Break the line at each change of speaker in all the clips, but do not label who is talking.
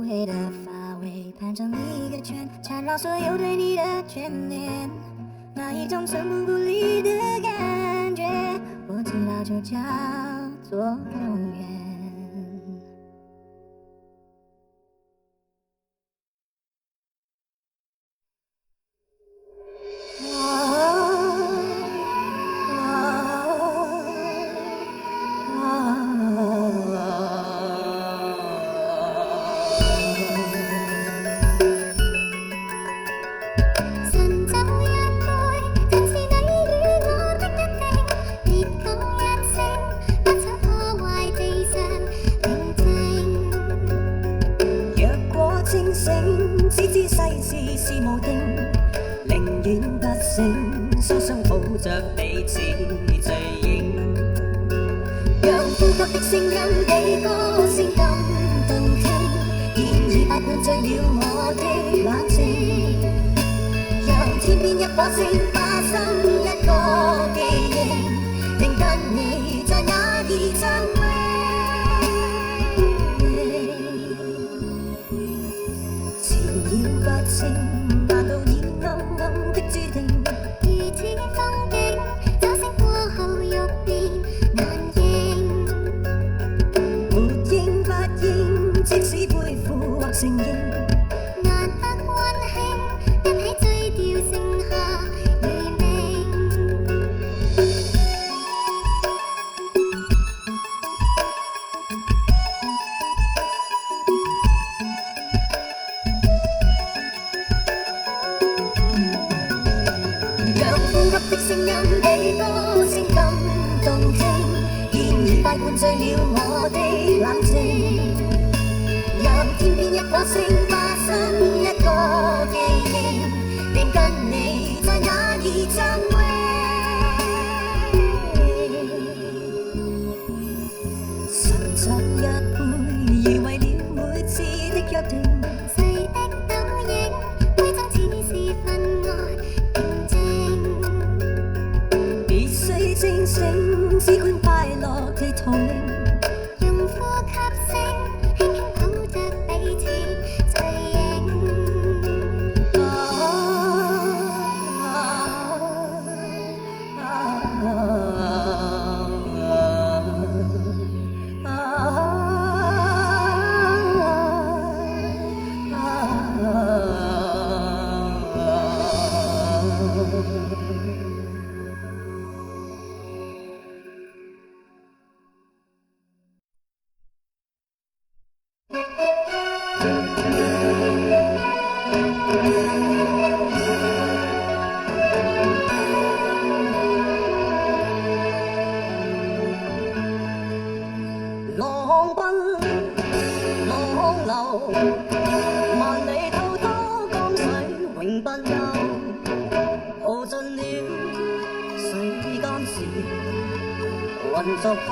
乌黑的发尾盘成一个圈，缠绕所有对你的眷恋，那一种寸步不离的感觉，我知道就叫做永远。
只知世事是無定，寧願不醒，雙雙抱着彼此醉影。讓呼吸的聲音比歌聲更動聽，現已不灌醉了我的冷靜。讓天邊一顆星化身一個記憶，令跟你在那兒相會。不清，難道已暗暗的注定？如此風景，掌聲過後欲變難認。沒應不應，即使背負或承認，難得溫馨，一起醉掉剩下餘味。的聲音比歌聲更動聽，現已快灌醉了我的冷靜。讓天邊一顆星化身一個記憶，令跟你在那兒相會。純酒一杯，如為了每次的約定。細的倒影，杯中似是分愛。清醒，只管快樂地逃離，用呼吸聲輕輕抱着彼此醉影。浪奔浪流，萬里滔滔江水永不休，耗盡了世間事，混作滔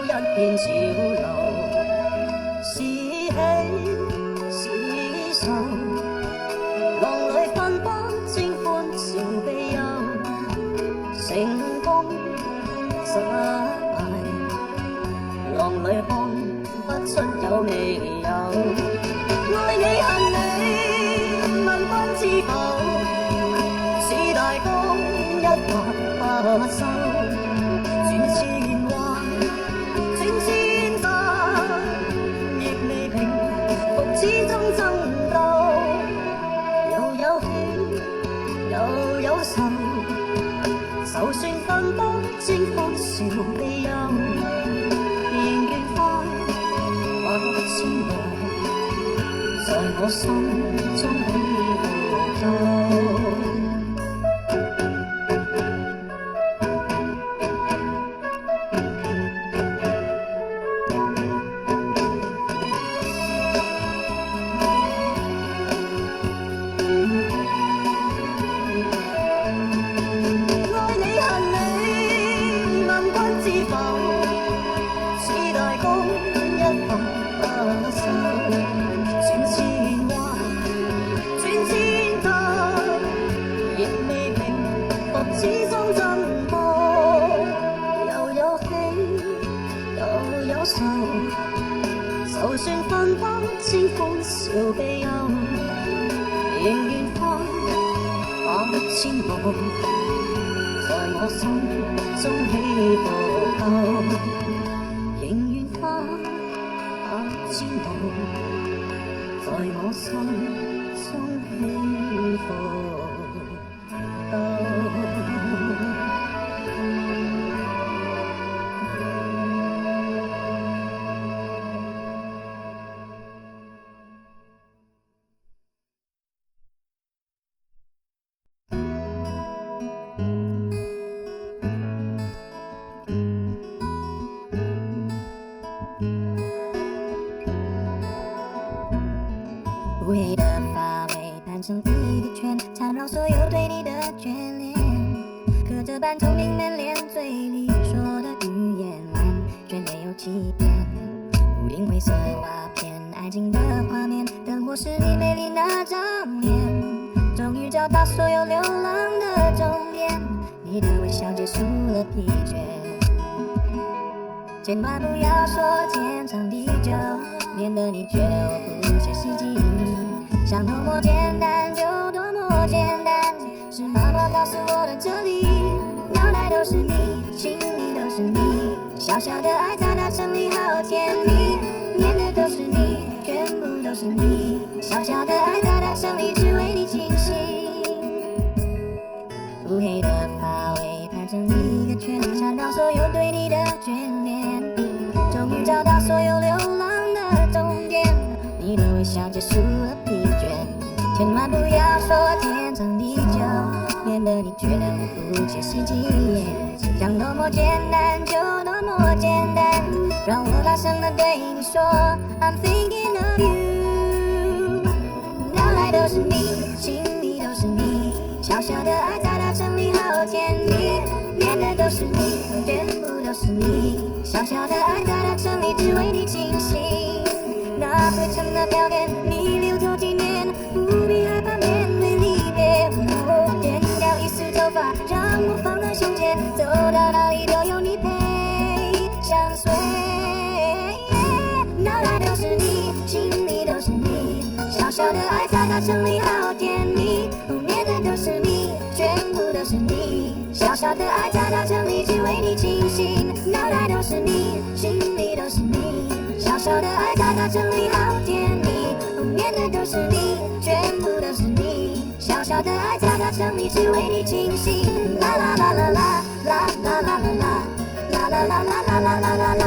一片潮流，是喜是愁，浪裏分不清歡笑悲憂，成功失敗。浪裏看不出有未有，愛你恨你問君知否？似大江一發不收，轉千彎轉千山，亦未平復始終爭鬥，又有喜又有愁，就算分不清歡笑悲憂。千個在我心中起伏。愛你恨你問君知否？似大江一發。轉千彎，轉千灘，亦未平復始終爭奪，又有喜又有愁，就算分不清歡笑悲憂，仍願看百千夢在我心中起伏，仍願看百千夢在我心中起伏。
乌黑的发尾盘成一个圈，缠绕所有对你的眷恋。刻着半透明门帘，嘴里说的语言完全没有欺骗。屋顶灰色瓦片，爱情的画面，灯火是你美丽那张脸。终于找到所有流浪的终点，你的微笑结束了疲倦。千万不要说天长地久，免得你觉得我不切实际。想多么简单就多么简单，是妈妈告诉我的哲理。脑袋都是你，心里都是你，小小的爱在那城里好甜蜜。念的都是你，全部都是你，小小的爱在那城里只为你倾心。乌黑的发尾盘成一个圈，缠绕所有对你的眷恋。终于找到所有流浪的终点，你的微笑结束了疲倦。千万不要说天长地久，免得你觉得我不切实际。想多么简单就多么简单，让我大声地对你说 I'm thinking of you。 脑袋都是你，心里都是你，小小的爱在大城里好甜蜜。念的都是你，全部都是你，小小的爱在大城里只为你倾心。那灰尘的表面，你留作纪念，不必害怕面对离别。剪掉一丝头发，让我放在胸前，走到哪里都有你陪相随。脑袋都是你，心里都是你，小小的爱在大城里好甜蜜。念的都是你，全部都是你，小小的爱在大城里只为你倾心。脑袋都是你，心里都是你，小小的爱在大城里好甜蜜。念的都是你，全部都是你，小小的爱在大城里只为你倾心。啦啦啦啦啦啦啦啦啦啦啦啦啦啦啦啦啦啦。